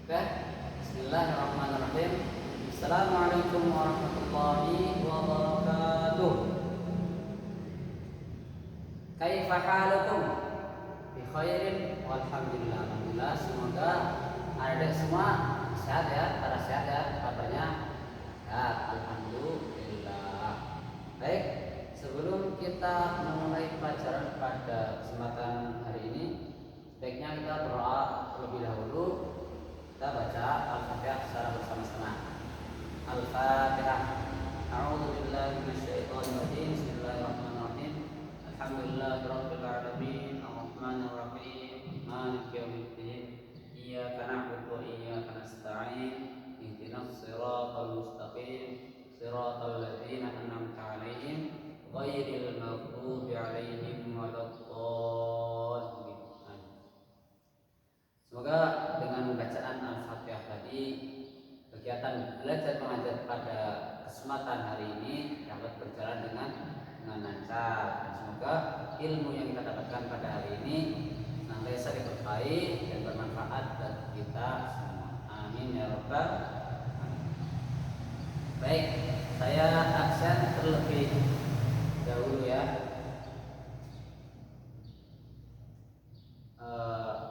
Oke, Bismillahirrahmanirrahim. Assalamualaikum warahmatullahi wabarakatuh. Kaifa halukum? Bi khairin walhamdulillah. Alhamdulillah, semoga adik semua sehat ya, pada sehat ya, kabarnya sehat. Alhamdulillah. Baik, sebelum kita memulai pelajaran pada kesempatan hari ini, sebaiknya kita berdoa terlebih dahulu. Kita baca Al-Fatihah secara bersama-sama. Al-Fatihah. A'udzu billahi minasyaitonir rajim. Bismillahirrahmanirrahim. Alhamdulillahirabbil alamin. Arrahmanir rahim. Maliki yaumiddin. Iyyaka na'budu wa iyyaka nasta'in. Ihdinas siratal mustaqim. Siratal ladzina an'amta 'alaihim ghairil maghdubi 'alaihim waladdallin. Semoga dengan bacaan Al-Fatihah tadi, kegiatan belajar mengajar pada kesempatan hari ini dapat berjalan dengan lancar. Dan semoga ilmu yang kita dapatkan pada hari ini senantiasa diberkahi dan bermanfaat bagi kita semua. Amin ya rabbal alamin. Baik, saya aksen terlebih dahulu ya.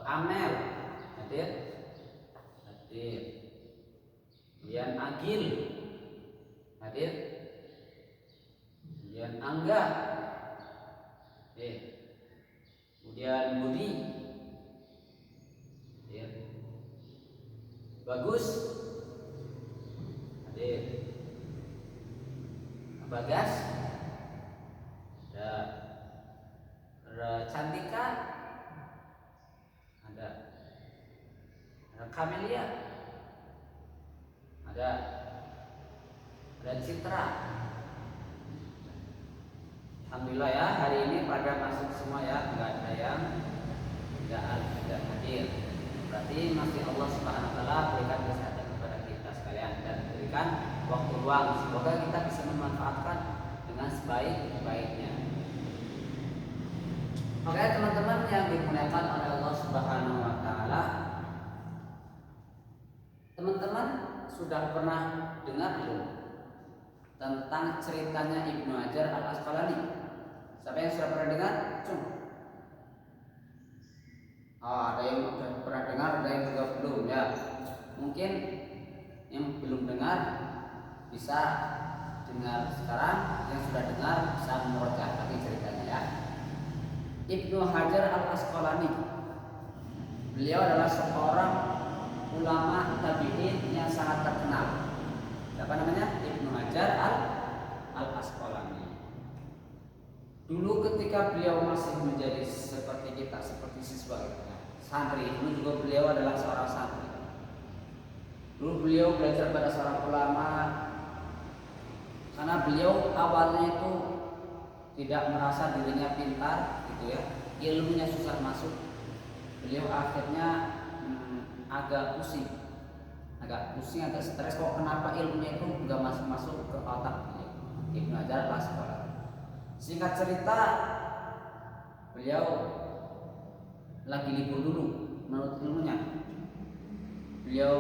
Amel hadir. Kemudian Agil hadir. Kemudian Angga hadir. Kemudian Budi hadir. Bagus hadir. Bagas ada. Cantika ada. Kamelia ada. Citra. Alhamdulillah ya, hari ini pada masuk semua ya, nggak ada yang tidak hadir. Berarti masih Allah Subhanahu Wa Taala berikan kesehatan kepada kita sekalian dan berikan waktu luang. Semoga kita bisa memanfaatkan dengan sebaik-baiknya. Oke teman-teman yang dimuliakan oleh Allah Subhanahu Wa Taala, teman-teman sudah pernah dengar belum tentang ceritanya Ibnu Hajar Al-Asqalani? Siapa yang sudah pernah dengar? Ada yang sudah pernah dengar, ada yang juga belum ya. Mungkin yang belum dengar bisa dengar sekarang, yang sudah dengar bisa memurojaah lagi ceritanya ya. Ibnu Hajar Al-Asqalani, beliau adalah seorang ulama tabi'in yang sangat terkenal. Siapa namanya? Ibnu Hajar Al-Asqalani. Dulu ketika beliau masih menjadi seperti kita, seperti siswa santri, dulu juga beliau adalah seorang santri. Dulu beliau belajar pada seorang ulama, karena beliau awalnya itu tidak merasa dirinya pintar gitu ya, ilmunya susah masuk. Beliau akhirnya agak pusing, agak stres kok kenapa ilmunya itu nggak masuk ke otak beliau. Ibnu Hajar Al-Asqalani. Singkat cerita, beliau lagi libur dulu menurut ilmunya. Beliau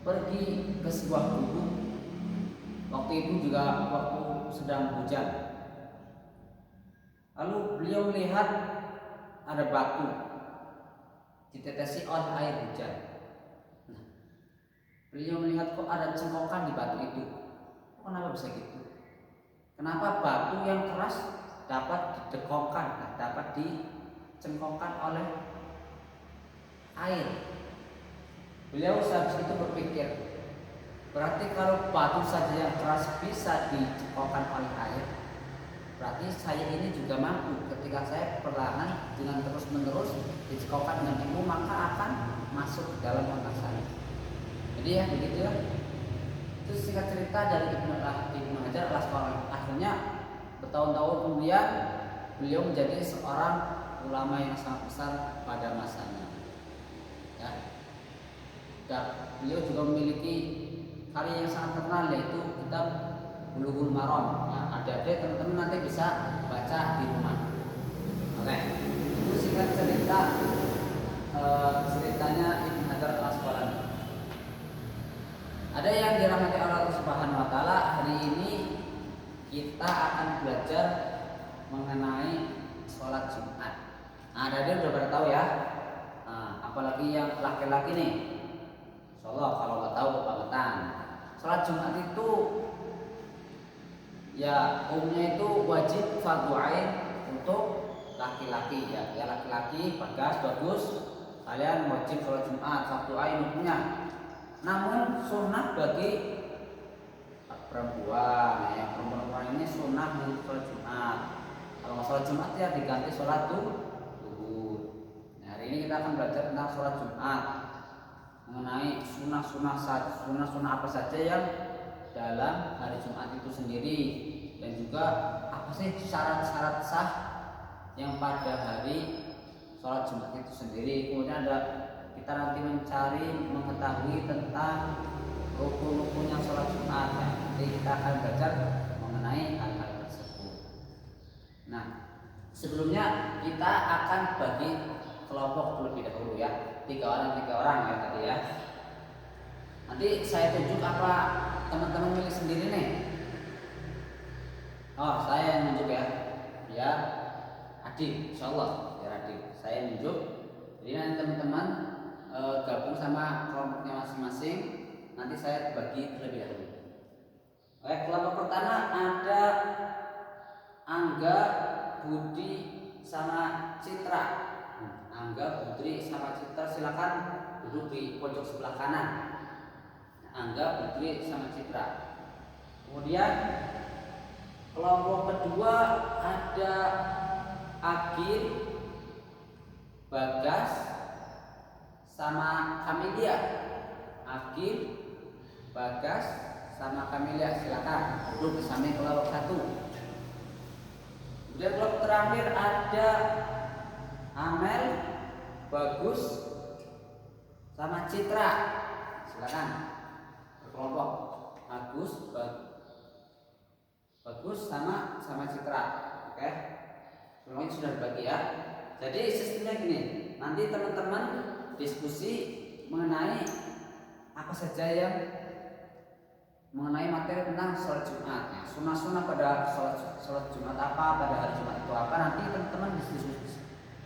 pergi ke sebuah gubuk. Waktu itu juga waktu sedang hujan. Lalu beliau melihat ada batu ditetesi oleh air hujan. Beliau melihat kok ada cengkokan di batu itu. Kenapa bisa gitu? Kenapa batu yang keras dapat didekongkan, dapat dicengkokkan oleh air? Beliau saat itu berpikir, berarti kalau batu saja yang keras bisa dicengkokkan oleh air, berarti saya ini juga mampu. Ketika saya perlahan dengan terus-menerus dicekokkan dengan ilmu, maka akan masuk ke dalam otak saya. Jadi ya begitu ya. Itu singkat cerita dari Ibnu Hajar Al-Asqalani. Akhirnya bertahun-tahun kemudian beliau menjadi seorang ulama yang sangat besar pada masanya. Ya. Dan beliau juga memiliki karya yang sangat terkenal, yaitu kitab Bulughul Maram. Nah, adik-adik teman-teman nanti bisa baca di rumah. Oke, itu singkat cerita ceritanya Ibnu Hajar Al-Asqalani. Ada yang dirahmati Allah Subhanahu wa taala, hari ini kita akan belajar mengenai sholat Jumat. Nah, ada udah pada tahu ya. Nah, apalagi yang laki-laki nih. Insyaallah kalau nggak tahu kebangetan. Sholat Jumat itu ya umumnya itu wajib fardu ain untuk laki-laki ya. Ya laki-laki bagus kalian wajib sholat Jumat fardu ain hukumnya. Namun sunnah bagi perempuan ya, perempuan ini sunnah untuk sholat Jumat. Kalau nggak sholat Jumat ya diganti sholat zuhur. Nah, hari ini kita akan belajar tentang sholat Jumat, mengenai sunnah apa saja yang dalam hari Jumat itu sendiri, dan juga apa sih syarat-syarat sah yang pada hari sholat Jumat itu sendiri. Kemudian kita nanti mencari mengetahui tentang rukun-rukunnya sholat Jumat. Nanti kita akan belajar mengenai hal-hal tersebut. Nah, sebelumnya kita akan bagi kelompok terlebih dahulu ya, 3 orang ya tadi ya. Nanti saya tunjuk apa teman-teman milih sendiri nih. Oh, saya yang nunjuk ya, biar adil, insyaallah biar adil. Saya nunjuk. Jadi nanti teman-teman gabung sama kelompoknya masing-masing. Nanti saya bagi terlebih dahulu. Oke, kelompok pertama ada Angga, Budi, sama Citra. Angga, Putri, sama Citra silakan duduk di pojok sebelah kanan. Angga, Putri, sama Citra. Kemudian kelompok kedua ada Agil, Bagas, sama Kamilia. Agil, Bagas, sama Kamilia silakan duduk di samping kelompok 1. Kemudian kelompok terakhir ada Amel, Bagus, sama Citra. Silakan berkelompok. Bagus sama Citra. Oke. Semuanya sudah dibagi ya. Jadi sistemnya gini. Nanti teman-teman diskusi mengenai apa saja yang mengenai materi tentang sholat Jumat ya. Sunnah-sunnah pada sholat Jumat apa, pada hari Jumat itu apa, nanti teman-teman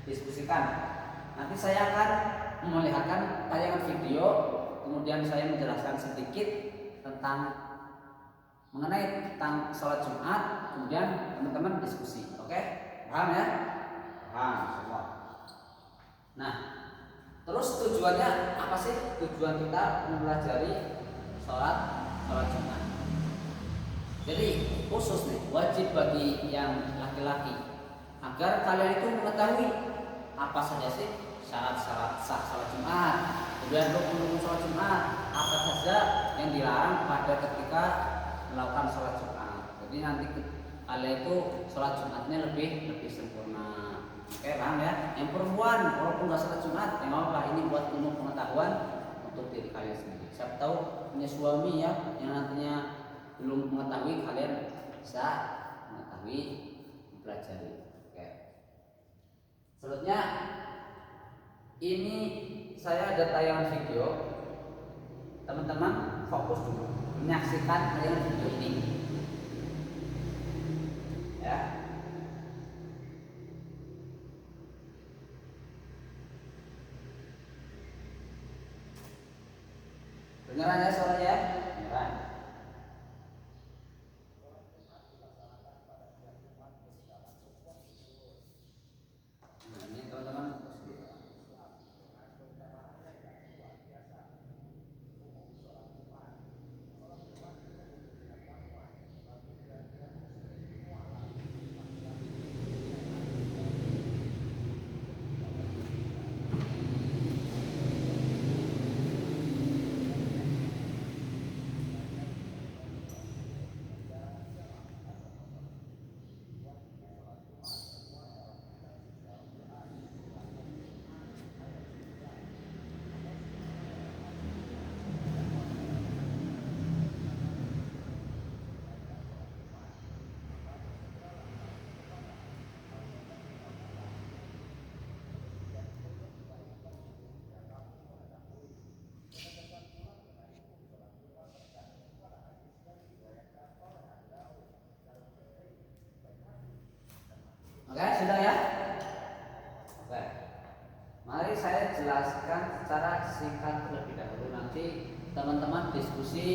diskusikan. Nanti saya akan memelihatkan tayangan video, kemudian saya menjelaskan sedikit mengenai tentang sholat Jumat, kemudian teman-teman diskusi. Oke? Paham ya? Paham semua. Nah, terus tujuannya apa sih? Tujuan kita mempelajari sholat Jumat. Jadi khusus nih, wajib bagi yang laki-laki agar kalian itu mengetahui apa saja sih syarat-syarat sah sholat Jumat, kemudian rukun-rukun sholat Jumat, apa saja yang dilarang pada ketika melakukan sholat Jumat. Jadi nanti kalian itu sholat Jumatnya lebih sempurna. Oke, paham ya? Yang perempuan walaupun nggak sholat Jumat, ya apa ini buat ilmu pengetahuan untuk diri kalian sendiri. Siapa tahu punya suami ya yang nantinya belum mengetahui, kalian bisa mengetahui, mempelajari. Oke. Selanjutnya ini saya ada tayangan video. Teman-teman fokus dulu menyaksikan tayangan video ini. Ya. Beneran ya suaranya? Beneran. Nah, ini teman-teman. singkat terlebih dahulu, nanti teman-teman diskusi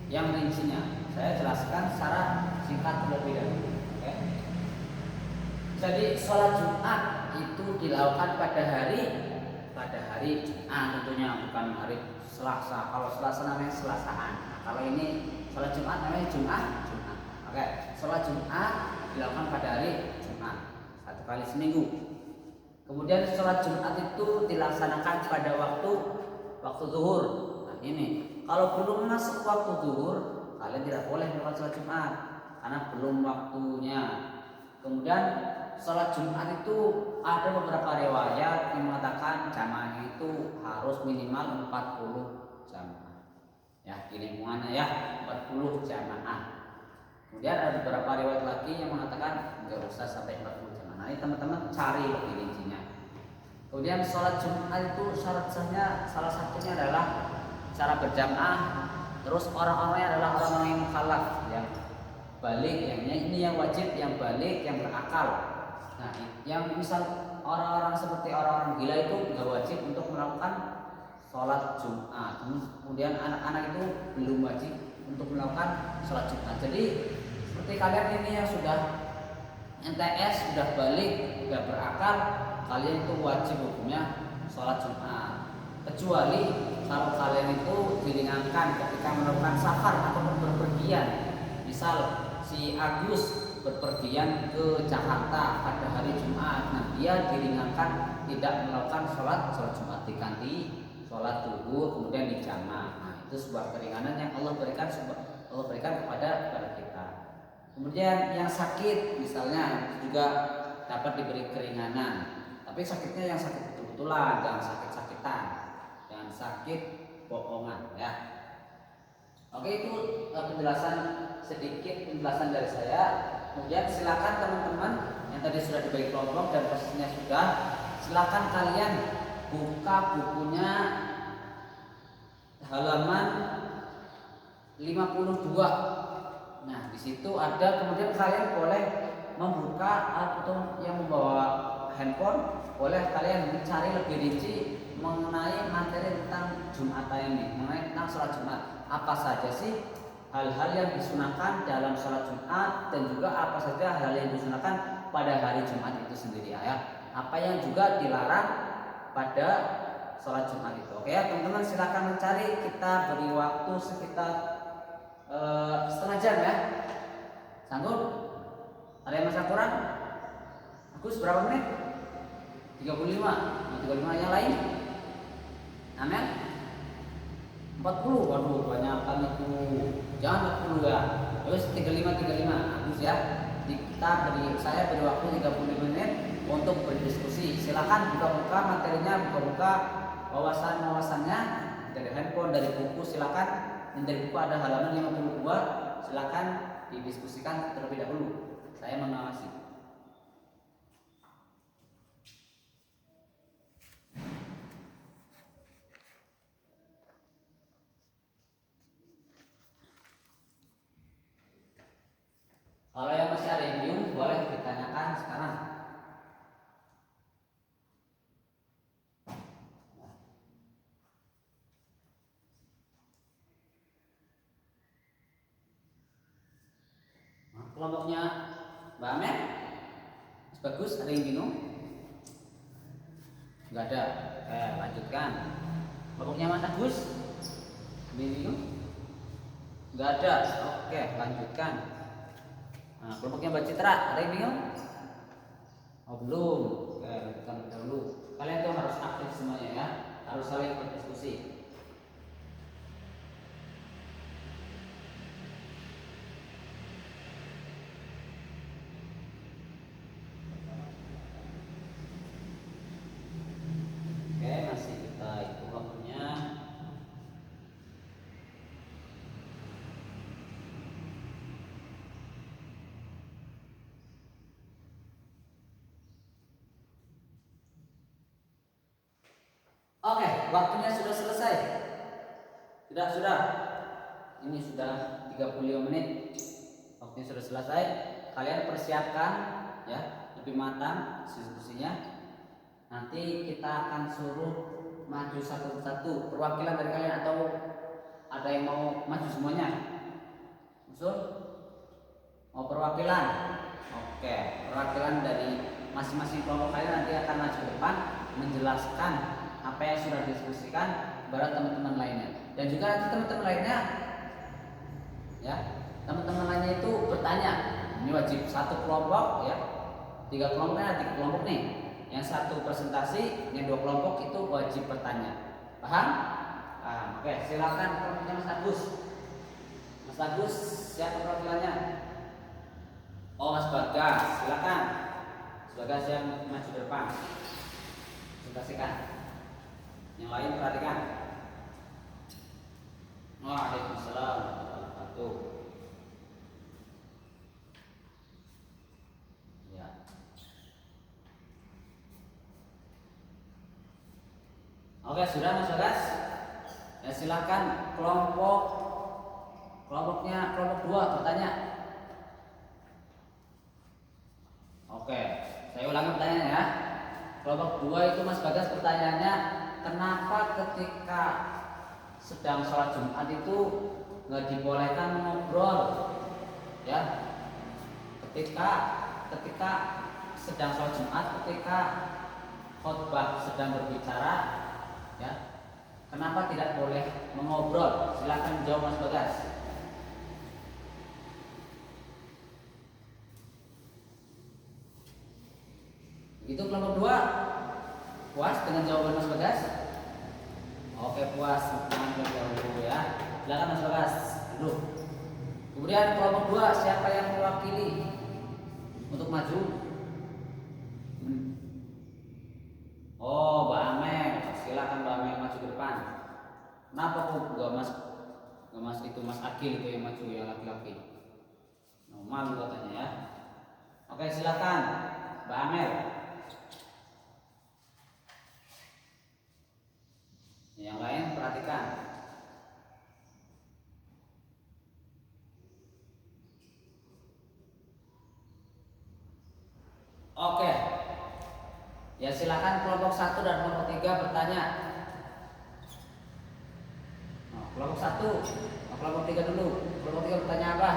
yang rincinya. Saya jelaskan secara singkat terlebih dahulu. Oke. Jadi sholat Jumat itu dilakukan pada hari Jumat tentunya, bukan hari Selasa. Kalau Selasa namanya Selasaan. Nah, kalau ini sholat Jumat namanya Jumat. Oke. Sholat Jumat dilakukan pada hari Jumat, 1 kali seminggu. Kemudian sholat Jumat itu dilaksanakan pada waktu zuhur. Nah ini, kalau belum masuk waktu zuhur, kalian tidak boleh melakukan sholat Jumat karena belum waktunya. Kemudian sholat Jumat itu ada beberapa riwayat yang mengatakan jamaahnya itu harus minimal 40 jamaah. Ya, di lingkungannya ya 40 jamaah. Kemudian ada beberapa riwayat lagi yang mengatakan nggak usah sampai 40 jamaah. Nah, ini teman-teman cari lebih rincinya. Kemudian sholat Jumat itu syarat sahnya salah satunya adalah cara berjamaah. Terus orang-orangnya adalah orang-orang yang mukallaf, yang balik, ini yang wajib, yang balik, yang berakal. Nah, yang misal orang-orang seperti orang-orang gila itu nggak wajib untuk melakukan sholat Jumat. Kemudian anak-anak itu belum wajib untuk melakukan sholat Jumat. Jadi seperti kalian ini yang sudah NTS, sudah balik, sudah berakal, kalian itu wajib hukumnya sholat Jumat. Kecuali kalau kalian itu diringankan ketika melakukan safar atau berpergian. Misal si Agus berpergian ke Jakarta pada hari Jumat, nah dia diringankan tidak melakukan sholat Jumat, diganti sholat zuhur kemudian dijama'. Nah itu sebuah keringanan yang Allah berikan kepada kita. Kemudian yang sakit misalnya juga dapat diberi keringanan, tapi sakitnya yang sakit betul-betulan, jangan sakit-sakitan, jangan sakit bohongan ya. Oke, itu penjelasan dari saya. Kemudian silakan teman-teman yang tadi sudah dibagi kelompok dan posisinya sudah, silakan kalian buka bukunya halaman 52. Nah, di situ ada, kemudian kalian boleh membuka atau yang membawa handphone boleh kalian mencari lebih rinci mengenai materi tentang Jumatan ini, mengenai tentang sholat Jumat. Apa saja sih hal-hal yang disunahkan dalam sholat Jumat, dan juga apa saja hal yang disunahkan pada hari Jumat itu sendiri ya. Apa yang juga dilarang pada sholat Jumat itu. Oke ya teman-teman, silakan mencari. Kita beri waktu sekitar setengah jam ya. Sanggup? Ada yang masa kurang? Agus berapa menit? 35. 35 yang lain? Amin? 40. Waduh, banyak kali itu. Jangan 40 ya. Terus 35 Agus ya. Saya beri waktu 30 menit untuk berdiskusi. Silakan buka-buka materinya, buka-buka wawasannya dari handphone, dari buku. Silakan, dari buku ada halaman 52. Silakan didiskusikan terlebih dahulu. Saya mengawasi. Kalau yang masih ada yang bingung boleh ditanyakan sekarang. Kelompoknya Mbak Amer bagus, ada yang bingung? Enggak ada. Lanjutkan. Kelompoknya Mas Agus bingung? Enggak ada. Oke, lanjutkan. Nah, kelompoknya Mbak Citra ada yang bingung? Oh belum. Oke, lanjutkan dulu. Kalian tuh harus aktif semuanya ya, harus saling berdiskusi. Oke, waktunya sudah selesai. Sudah. Ini sudah 35 menit. Waktunya sudah selesai. Kalian persiapkan ya, lebih matang diskusinya. Nanti kita akan suruh maju satu persatu? Perwakilan dari kalian atau ada yang mau maju semuanya? Usul? Mau perwakilan? Oke, perwakilan dari masing-masing kelompok kalian nanti akan maju ke depan menjelaskan apa yang sudah didiskusikan kepada teman-teman lainnya. Dan juga nanti teman-teman lainnya, ya, teman-teman lainnya itu bertanya. Ini wajib satu kelompok, ya, 3 kelompoknya, 3 kelompok nih. Yang satu presentasi, yang 2 kelompok itu wajib bertanya. Paham? Oke, silakan kelompoknya Mas Agus. Mas Agus, siapa perwakilannya? Oh, Mas Bagas, silakan. Mas Bagas yang maju ke depan. Presentasikan. Yang lain perhatikan. Waalaikumsalam warahmatullahi wabarakatuh. Ya. Oke, sudah Mas Bagas? Ya, silakan kelompoknya kelompok 2 bertanya. Oke, saya ulangi pertanyaannya ya. Kelompok 2 itu Mas Bagas pertanyaannya, kenapa ketika sedang sholat Jumat itu nggak dibolehkan ngobrol? Ya, ketika sedang sholat Jumat, ketika khotbah sedang berbicara, ya, kenapa tidak boleh mengobrol? Silakan jawab Mas Bagas. Itu kelompok 2 puas dengan jawaban Mas Bagas? Oke, puas. Dulu ya. Silakan Mas Bagas duduk. Kemudian kelompok 2 siapa yang mewakili untuk maju? Oh, Mbak Amel. Silakan Mbak Amel maju ke depan. Kenapa kok nggak Mas itu Mas Akil itu yang maju, yang laki-laki? Malu katanya ya. Oke, silakan Mbak Amel. Yang lain perhatikan. Oke. Ya, silakan kelompok 1 dan kelompok 3 bertanya. Kelompok 1, kelompok 3 dulu. Kelompok 3 bertanya apa?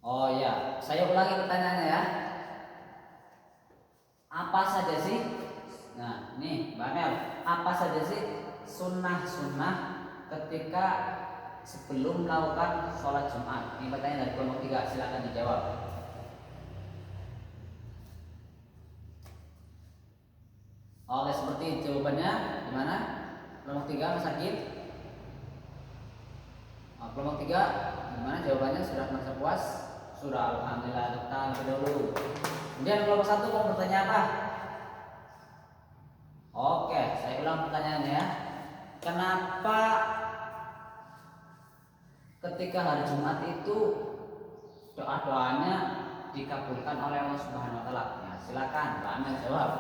Oh ya, saya ulangi pertanyaannya ya. Apa saja sih? Nah, nih Mbak Mel, apa saja sih sunnah-sunnah ketika sebelum melakukan sholat Jumat? Ini pertanyaan dari kelompok 3, silakan dijawab. Oke, seperti jawabannya gimana? Kelompok 3 Mas Akil. Kelompok 3 gimana jawabannya? Sudah merasa puas? Sudah, alhamdulillah. Kita lebih dahulu. Kemudian kelompok 1 mau bertanya apa? Oke, saya ulang pertanyaannya ya. Kenapa ketika hari Jumat itu doa-doanya dikabulkan oleh Allah Subhanahu wa taala? Ya, silakan Mbak Amel jawab.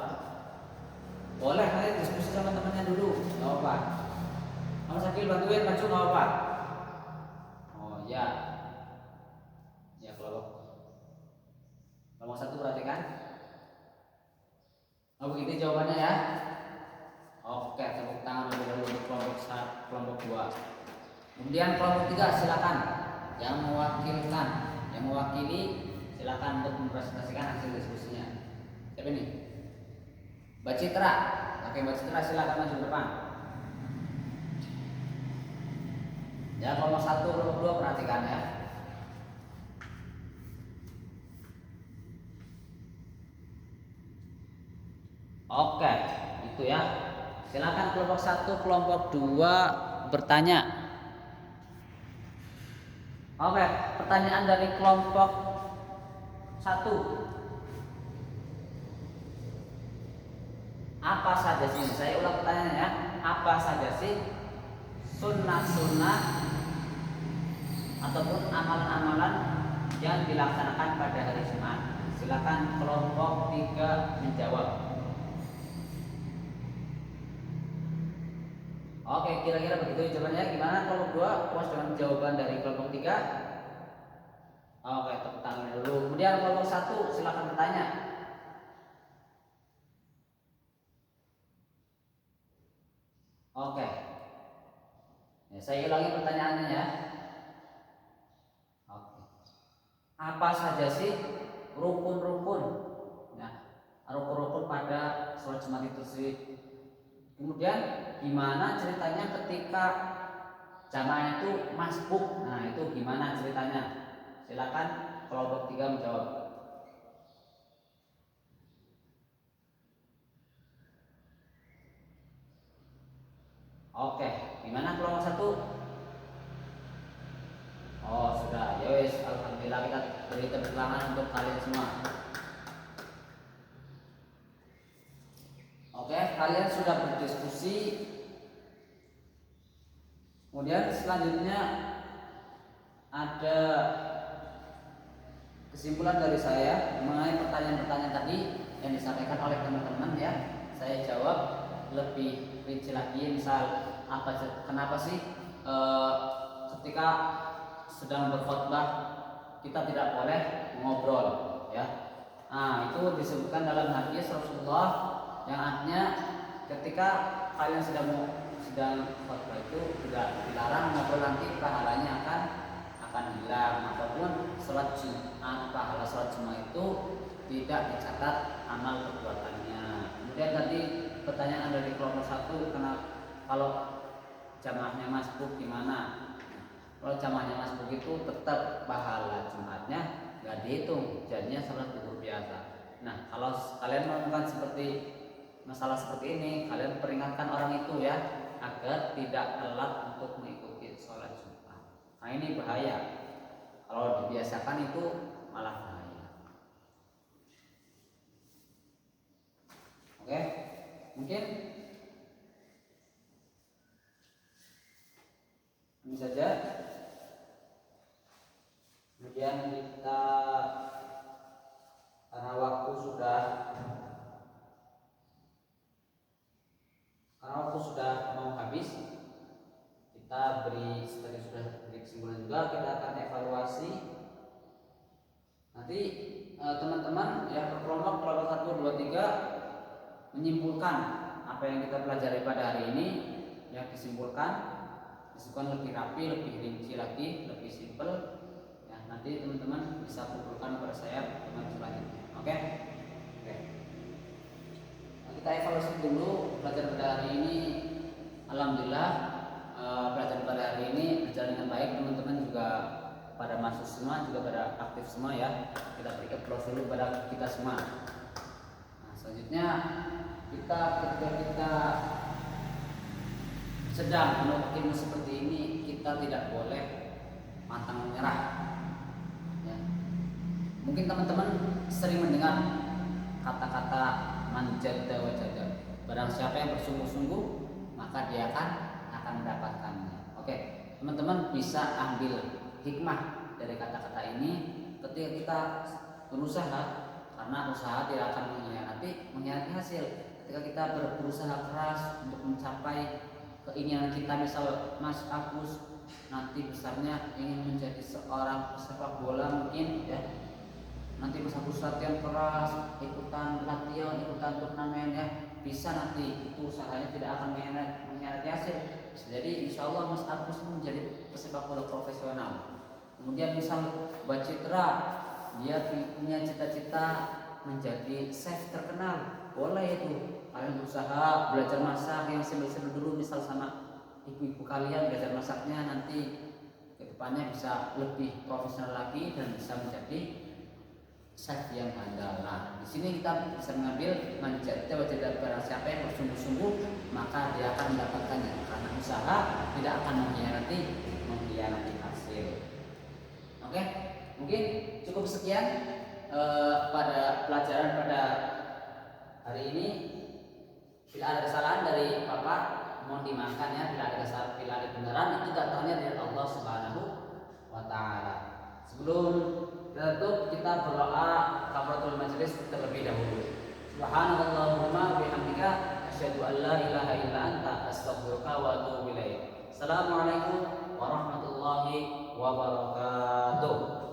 Boleh nanti diskusi sama temannya dulu, nggak apa. Mas Akil bantuin maju nggak apa. Oh ya, ya kelompok 1 perhatikan. Oh begitu jawabannya ya. Oke, tepuk tangan lebih dahulu untuk kelompok 2. Kemudian kelompok 3 silakan yang mewakili silakan untuk mempresentasikan hasil diskusinya. Siapa ini? Mbak Citra. Oke, Mbak Citra silakan maju ke depan. Ya, kelompok 1, kelompok 2 perhatikan ya. Oke, itu ya. Silakan kelompok 1, kelompok 2 bertanya. Oke, pertanyaan dari kelompok 1. Apa saja sih? Saya ulang pertanyaannya ya. Apa saja sih sunnah-sunnah ataupun amalan-amalan yang dilaksanakan pada hari Jumat? Silakan kelompok 3 menjawab. Oke, kira-kira begitu jawabannya. Gimana kelompok 2? Puas dengan jawaban dari kelompok 3? Oke, tepuk tangan dulu. Kemudian kelompok 1 silakan bertanya. Oke. Ya, saya ulangi pertanyaannya ya. Oke. Apa saja sih rukun-rukun? Nah, rukun-rukun pada sholat Jumat itu sih. Kemudian gimana ceritanya ketika jamaah itu masbuk? Nah, itu gimana ceritanya? Silakan kelompok 3 menjawab. Oke, gimana kelompok 1? Oh, sudah. Ya wis, alhamdulillah kita beri tepuk tangan untuk kalian semua. Oke, kalian sudah berdiskusi. Kemudian selanjutnya ada kesimpulan dari saya mengenai pertanyaan-pertanyaan tadi yang disampaikan oleh teman-teman ya. Saya jawab lebih rinci lagi, misal kenapa sih ketika sedang berkhotbah kita tidak boleh ngobrol ya. Nah, itu disebutkan dalam hadis Rasulullah yang artinya ketika kalian sedang khotbah itu tidak dilarang ngobrol, nanti pahalanya akan hilang, ataupun sholat Jumat, pahala sholat Jumat itu tidak dicatat amal perbuatannya. Kemudian tadi pertanyaan dari kelompok 1, kenapa kalau jamaahnya masbuk gimana? Kalau jamaahnya masbuk itu tetap pahala Jumatnya nggak dihitung, jadinya sholat zuhur biasa. Nah, kalau kalian menemukan masalah seperti ini, kalian peringatkan orang itu ya agar tidak telat untuk mengikuti sholat Jumat. Nah, ini bahaya. Kalau dibiasakan itu malah bahaya. Oke, mungkin ini saja. Kemudian kita karena waktu sudah mau habis, kita sudah beri kesimpulan juga, kita akan evaluasi nanti teman-teman ya kelompok 1, 2, 3 menyimpulkan apa yang kita pelajari pada hari ini, yang disimulkan lebih rapi, lebih rinci lagi, lebih simpel ya. Nanti teman-teman bisa kumpulkan kepada saya teman selanjutnya. Oke. Nah, kita evaluasi dulu pelajaran pada hari ini. Alhamdulillah pelajaran pada hari ini berjalan dengan baik, teman-teman juga pada masuk semua, juga pada aktif semua ya. Kita berikan applause dulu pada kita semua. Nah, selanjutnya ketika kita sedang menuntut ilmu seperti ini, kita tidak boleh pantang menyerah ya. Mungkin teman-teman sering mendengar kata-kata man jadda wa jadda, barang siapa yang bersungguh-sungguh maka dia akan mendapatkannya. Oke, teman-teman bisa ambil hikmah dari kata-kata ini ketika kita berusaha, karena usaha tidak akan mengkhianati hasil. Ketika kita berusaha keras untuk mencapai keinginan kita, misal Mas Agus nanti besarnya ingin menjadi seorang pesepak bola mungkin ya, nanti Mas Agus latihan keras, ikutan latihan, ikutan turnamen ya, bisa nanti itu usahanya tidak akan mengkhianati hasil. Jadi insya Allah Mas Agus menjadi pesepak bola profesional. Kemudian misal Mbak Citra, dia punya cita-cita menjadi chef terkenal, boleh itu kalian berusaha belajar masak yang simple-simple dulu, misal sama ibu-ibu kalian belajar masaknya, nanti kedepannya bisa lebih profesional lagi dan bisa menjadi chef yang andalan. Di sini kita bisa mengambil manjatnya wajah barang siapa yang bersungguh-sungguh maka dia akan mendapatkannya, karena usaha tidak akan mengkhianati hasil. Oke, mungkin cukup sekian pada pelajaran pada hari ini. Bila ada kesalahan dari Bapak mohon dimaafkan ya. Bila ada kesalahan, bila ada kebenaran, itu datangnya dari Allah Subhanahu wa taala. Sebelum tutup, kita berdoa kafaratul majelis terlebih dahulu. Subhanallahumma bihamdika asyhadu an la ilaha illa anta astaghfiruka wa atubu ilaik. Assalamualaikum warahmatullahi wabarakatuh.